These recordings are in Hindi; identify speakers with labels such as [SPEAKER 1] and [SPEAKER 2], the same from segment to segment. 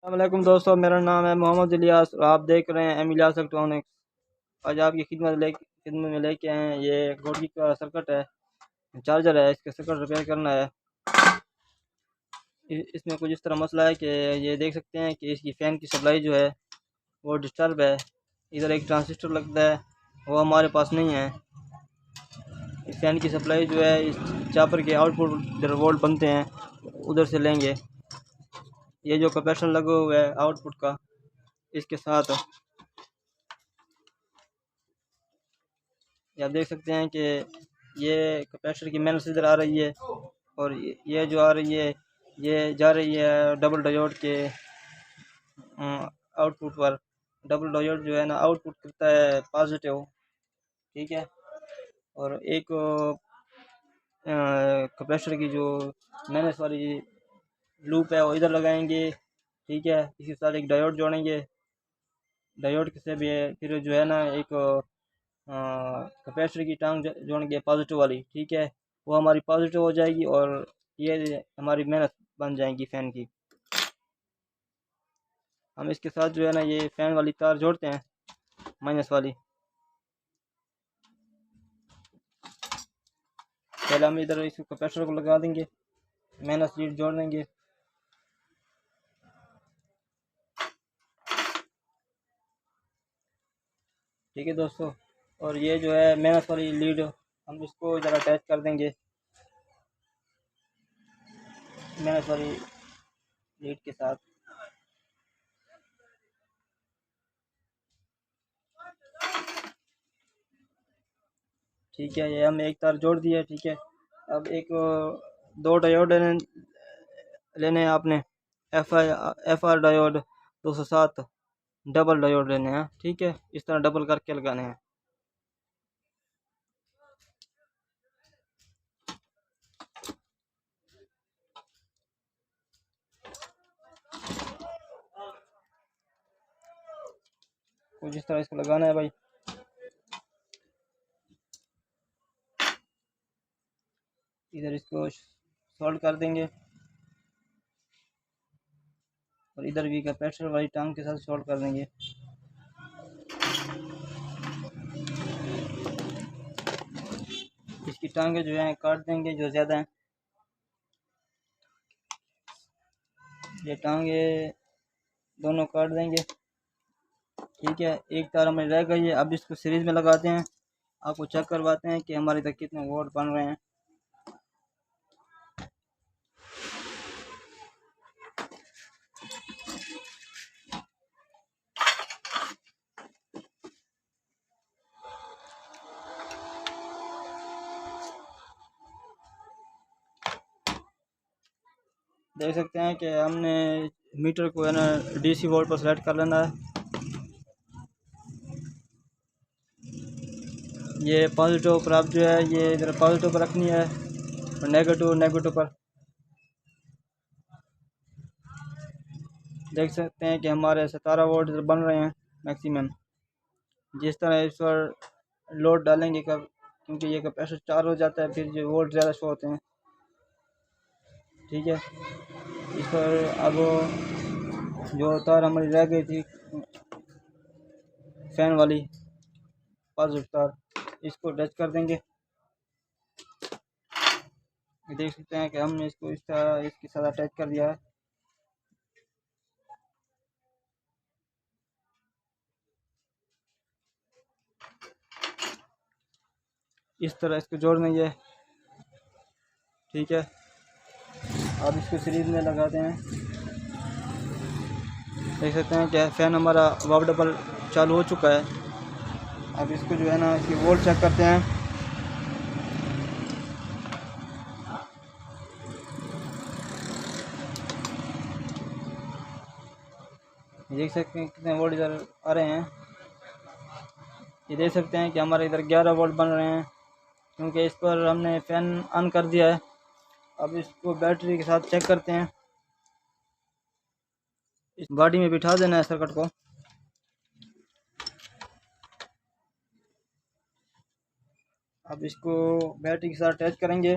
[SPEAKER 1] अस्सलामुअलैकुम दोस्तों, मेरा नाम है मोहम्मद इलियास और आप देख रहे हैं एम इलियास इलेक्ट्रॉनिक्स। आज आपकी खिदमत में लेके आए हैं। ये घोड़ी का सर्किट है, चार्जर है, इसके सर्किट रिपेयर करना है। इसमें कुछ इस तरह मसला है कि ये देख सकते हैं कि इसकी फ़ैन की सप्लाई जो है वो डिस्टर्ब है। इधर एक ट्रांजिस्टर लगता है, वो हमारे पास नहीं है। इस फ़ैन की सप्लाई जो है इस चापर के आउटपुट इधर वोल्ट बनते हैं, उधर से लेंगे। ये जो कैपेसिटर लगा हुआ है आउटपुट का, इसके साथ आप देख सकते हैं कि ये कैपेसिटर की मेन इधर आ रही है और ये जो आ रही है ये जा रही है डबल डायोड के आउटपुट पर। डबल डायोड जो है ना आउटपुट करता है पॉजिटिव, ठीक है। और एक कैपेसिटर की जो माइनस वाली लूप है वो इधर लगाएंगे, ठीक है। इसी साथ एक डायोड जोड़ेंगे, डायोड से भी फिर जो है ना एक कैपेसिटर की टांग जोड़ेंगे पॉजिटिव वाली, ठीक है। वो हमारी पॉजिटिव हो जाएगी और ये हमारी मेहनत बन जाएगी फ़ैन की। हम इसके साथ जो है ना ये फ़ैन वाली तार जोड़ते हैं, माइनस वाली। पहले हम इधर इस कैपेसिटर को लगा देंगे, माइनस लीड जोड़ देंगे। ठीक है दोस्तों, और ये जो है माइनस वाली लीड हम इसको इधर अटैच कर देंगे, माइनस वाली लीड के साथ। ठीक है, ये हम एक तार जोड़ दिया, ठीक है। अब एक दो डायोड लेने हैं आपने। F R diode 207 double diode लेने हैं, ठीक है। इस तरह डबल करके लगाने हैं। कुछ इस तरह इसको लगाना है भाई। इधर इसको सोल्ड कर देंगे और इधर भी कैपेसिटर वाली टांग के साथ सोल्ड कर देंगे। इसकी टांगे जो है काट देंगे जो ज़्यादा हैं। ये टांगे दोनों काट देंगे, ठीक है। एक तार हमें रह गई है, अब इसको सीरीज में लगाते हैं। आपको चेक करवाते हैं कि हमारे तक कितने वोल्ट बन रहे हैं। देख सकते हैं कि हमने मीटर को है ना डीसी वोल्ट पर सेलेक्ट कर लेना है। ये पॉजिटिव पर आप जो है ये इधर पॉजिटिव पर रखनी है और नेगेटिव पर। देख सकते हैं कि हमारे 17 वोल्ट इधर बन रहे हैं मैक्सिमम। जिस तरह इस पर लोड डालेंगे कब, क्योंकि ये कैपेसिटर चार्ज हो जाता है फिर जो वोल्ट ज़्यादा शो होते हैं, ठीक है। इस पर अब जो तार हमारी रह गई थी फैन वाली पॉजिटिव तार, इसको टच कर देंगे। देख सकते हैं कि हमने इसको इस तरह इसके साथ अटैच कर दिया है। इस तरह इसको जोड़ना ही है, ठीक है। अब इसको सीरीज में लगाते हैं। देख सकते हैं कि फ़ैन हमारा वाव डबल चालू हो चुका है। अब इसको जो है ना इसकी वोल्ट चेक करते हैं। देख सकते हैं कितने वोल्ट इधर आ रहे हैं। ये देख सकते हैं कि हमारे इधर 11 वोल्ट बन रहे हैं, क्योंकि इस पर हमने फ़ैन ऑन कर दिया है। अब इसको बैटरी के साथ चेक करते हैं। इस गाड़ी में बिठा देना है सर्किट को। अब इसको बैटरी के साथ अटैच करेंगे।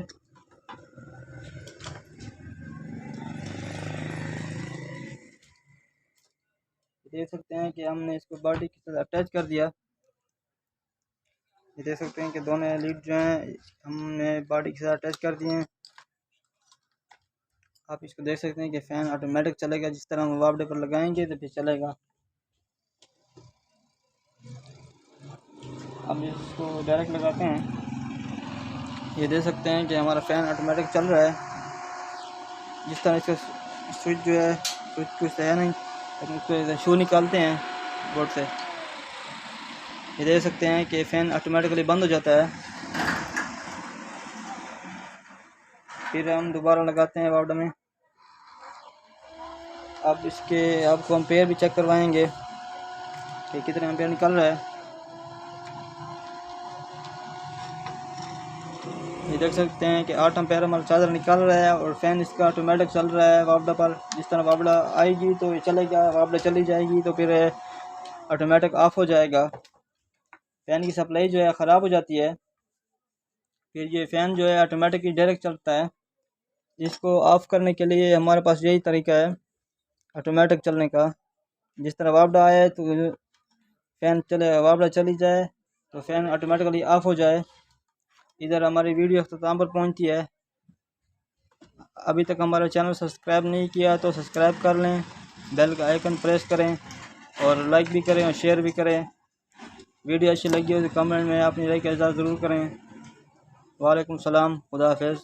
[SPEAKER 1] देख सकते हैं कि हमने इसको बॉडी के साथ अटैच कर दिया। ये देख सकते हैं कि दोनों लीड जो हैं हमने बॉडी के साथ अटैच कर दिए हैं। आप इसको देख सकते हैं कि फ़ैन ऑटोमेटिक चलेगा, जिस तरह हम वापडे पर लगाएंगे तो फिर चलेगा। अब इसको डायरेक्ट लगाते हैं। ये देख सकते हैं कि हमारा फ़ैन ऑटोमेटिक चल रहा है। जिस तरह इसका स्विच जो है, स्विच कुछ है नहीं, लेकिन इसको शू निकालते हैं बोर्ड से। ये देख सकते हैं कि फ़ैन ऑटोमेटिकली बंद हो जाता है। फिर हम दोबारा लगाते हैं वापडे में। अब इसके आपको एम्पेयर भी चेक करवाएंगे कि कितने एम्पेयर निकल रहा है। ये देख सकते हैं कि 8 एम्पेयर हमारा चार्जर निकल रहा है और फ़ैन इसका ऑटोमेटिक चल रहा है वापडा पर। जिस तरह वापडा आएगी तो ये चलेगा, वापडा चली जाएगी तो फिर ऑटोमेटिक ऑफ़ हो जाएगा। फ़ैन की सप्लाई जो है ख़राब हो जाती है, फिर ये फ़ैन जो है ऑटोमेटिकली डायरेक्ट चलता है। इसको ऑफ़ करने के लिए हमारे पास यही तरीका है ऑटोमेटिक चलने का। जिस तरह वापडा आए तो फ़ैन चले, वापडा चली जाए तो फ़ैन ऑटोमेटिकली ऑफ़ हो जाए। इधर हमारी वीडियो अख्ताम पर पहुंची है। अभी तक हमारा चैनल सब्सक्राइब नहीं किया तो सब्सक्राइब कर लें, बेल का आइकन प्रेस करें और लाइक भी करें और शेयर भी करें। वीडियो अच्छी लगी हो तो कमेंट में अपनी राय का इज़हार ज़रूर करें। वालेकुम सलाम, खुदा हाफिज़।